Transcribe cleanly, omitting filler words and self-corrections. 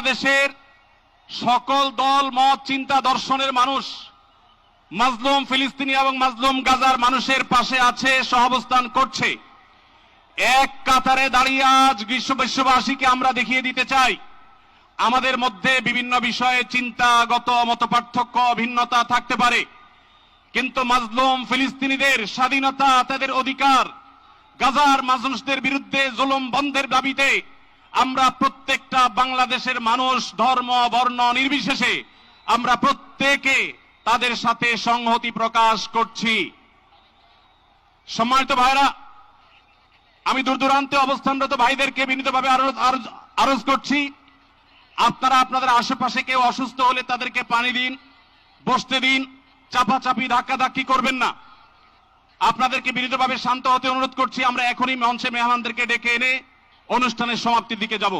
দেশের সকল দল মত চিন্তা দর্শনের মানুষ মাজলুম ফিলিস্তিনি এবং মাজলুম গাজার মানুষের পাশে আছে, সহাবস্থান করছে। এক কাতারে দাঁড়িয়ে আজ বিশ্ববাসীকে আমরা দেখিয়ে দিতে চাই, আমাদের মধ্যে বিভিন্ন বিষয়ে চিন্তাগত মতপার্থক্য ভিন্নতা থাকতে পারে, কিন্তু মাজলুম ফিলিস্তিনিদের স্বাধীনতা, তাদের অধিকার, গাজার মানুষদের বিরুদ্ধে জুলুম বন্ধের দাবিতে আমরা প্রত্যেকটা বাংলাদেশের মানুষ ধর্ম বর্ণ নির্বিশেষে আমরা প্রত্যেকে তাদের সাথে সংহতি প্রকাশ করছি। সম্মানিত ভাইরা, আমি দূর দূরান্তে অবস্থানরত ভাইদেরকে বিনীতভাবে আরজ করছি, আপনারা আপনাদের আশেপাশে কেউ অসুস্থ হলে তাদেরকে পানি দিন, বসতে দিন, চাপাচাপি ধাক্কাধাক্কি করবেন না। আপনাদেরকে বিনীতভাবে শান্ত হতে অনুরোধ করছি। আমরা এখনই মঞ্চে মেহমানদেরকে ডেকে এনে অনুষ্ঠানের সমাপ্তির দিকে যাব।